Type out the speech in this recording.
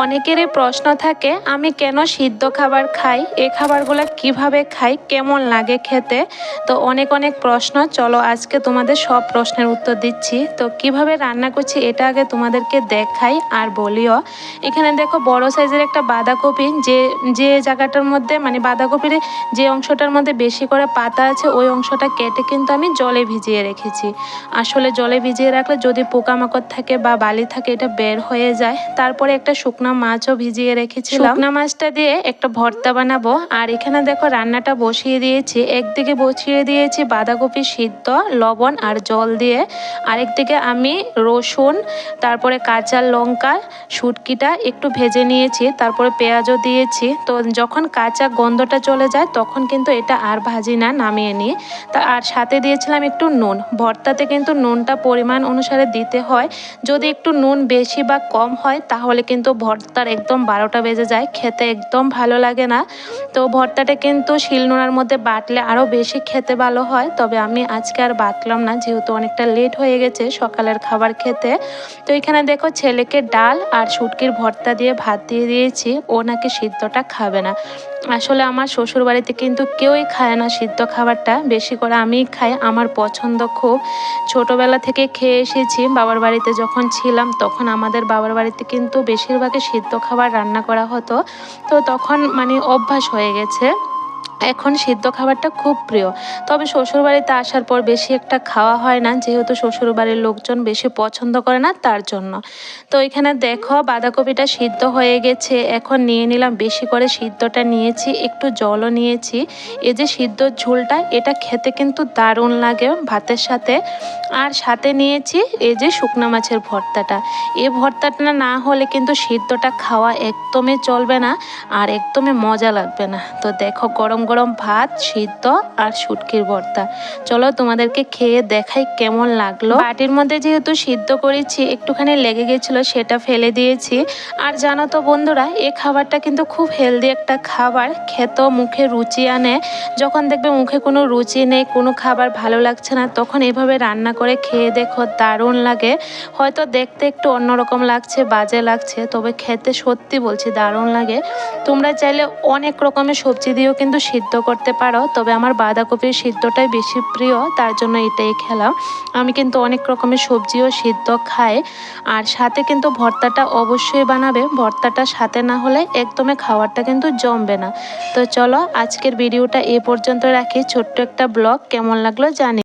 অনেকেরই প্রশ্ন থাকে আমি কেন সিদ্ধ খাবার খাই, এই খাবারগুলো কিভাবে খাই, কেমন লাগে খেতে। তো অনেক প্রশ্ন, চলো আজকে তোমাদের সব প্রশ্নের উত্তর দিচ্ছি। তো কিভাবে রান্না করছি এটা আগে তোমাদেরকে দেখাই আর বলিও। এখানে দেখো বড় সাইজের একটা বাঁধাকপি, যে জায়গাটার মধ্যে মানে বাঁধাকপির যে অংশটার মধ্যে বেশি করে পাতা আছে ওই অংশটা কেটে কিন্তু আমি জলে ভিজিয়ে রেখেছি। আসলে জলে ভিজিয়ে রাখলে যদি পোকামাকড় থাকে বা বালি থাকে এটা বের হয়ে যায়। তারপরে একটা শুকনো মাছও ভিজিয়ে রেখেছিলাম, শুকনো মাছটা দিয়ে একটা ভর্তা বানাবো। আর এখানে দেখো রান্নাটা বসিয়ে দিয়েছি, একদিকে বসিয়ে দিয়েছি বাঁধাকপি সিদ্ধ লবণ আর জল দিয়ে, আরেকদিকে আমি রসুন তারপরে কাঁচা লঙ্কা শুটকিটা একটু ভেজে নিয়েছি, তারপরে পেঁয়াজও দিয়েছি। তো যখন কাঁচা গন্ধটা চলে যায় তখন কিন্তু এটা আর ভাজি না, নামিয়ে নিই। তা আর সাথে দিয়েছিলাম একটু নুন। ভর্তাতে কিন্তু নুনটা পরিমাণ অনুসারে দিতে হয়, যদি একটু নুন বেশি বা কম হয় তাহলে কিন্তু ভর্তার একদম 12টা বেজে যায়, খেতে একদম ভালো লাগে না। তো ভর্তাটা কিন্তু শিলনোড়ার মধ্যে বাটলে আরও বেশি খেতে ভালো হয়, তবে আমি আজকে আর বাটলাম না যেহেতু অনেকটা লেট হয়ে গেছে সকালের খাবার খেতে। তো এখানে দেখো ছেলেকে ডাল আর শুটকির ভর্তা দিয়ে ভাত দিয়ে দিয়েছি, ও নাকি সিদ্ধটা খাবে না। আসলে আমার শ্বশুর বাড়িতে কিন্তু কেউই খায় না সিদ্ধ খাবারটা, বেশি করে আমিই খাই, আমার পছন্দ খুব। ছোটবেলা থেকে খেয়ে এসেছি, বাবার বাড়িতে যখন ছিলাম তখন আমাদের বাবার বাড়িতে কিন্তু বেশিরভাগই সিদ্ধ খাবার রান্না করা হতো। তো তখন মানে অভ্যাস হয়ে গেছে, এখন সিদ্ধ খাবারটা খুব প্রিয়। তবে শ্বশুরবাড়িতে আসার পর বেশি একটা খাওয়া হয় না, যেহেতু শ্বশুরবাড়ির লোকজন বেশি পছন্দ করে না তার জন্য। তো এখানে দেখো বাঁধাকপিটা সিদ্ধ হয়ে গেছে, এখন নিয়ে নিলাম বেশি করে সিদ্ধটা নিয়েছি, একটু জলও নিয়েছি। এই যে সিদ্ধ ঝোলটা এটা খেতে কিন্তু দারুণ লাগে ভাতের সাথে। আর সাথে নিয়েছি এই যে শুকনো মাছের ভর্তাটা, এই ভর্তাটা না হলে কিন্তু সিদ্ধটা খাওয়া একদমই চলবে না আর একদমই মজা লাগবে না। তো দেখো গরম গরম ভাত সিদ্ধ আর শুটকির ভর্তা, চলো তোমাদেরকে খেয়ে দেখাই কেমন লাগলো। বাটির মধ্যে যেহেতু সিদ্ধ করেছি একটুখানি লেগে গেছিলো, সেটা ফেলে দিয়েছি। আর জানো তো বন্ধুরা, এই খাবারটা কিন্তু খুব হেলদি একটা খাবার, খেতেও মুখে রুচি আনে। যখন দেখবে মুখে কোনো রুচি নেই, কোনো খাবার ভালো লাগছে না, তখন এভাবে রান্না করে খেয়ে দেখো, দারুণ লাগে। হয়তো দেখতে একটু অন্যরকম লাগছে, বাজে লাগছে, তবে খেতে সত্যি বলছি দারুণ লাগে। তোমরা চাইলে অনেক রকমের সবজি দিয়েও কিন্তু সিদ্ধ করতে পারো, তবে আমার বাঁধাকপির সিদ্ধটাই বেশি প্রিয়, তার জন্য এটাই খেলাম। আমি কিন্তু অনেক রকমের সবজিও সিদ্ধ খাই। আর সাথে কিন্তু ভর্তাটা অবশ্যই বানাবে, ভর্তাটা সাথে না হলে একদমই খাবারটা কিন্তু জমবে না। তো চলো আজকের ভিডিওটা এ পর্যন্ত রাখি, ছোট্ট একটা ব্লগ, কেমন লাগলো জানি।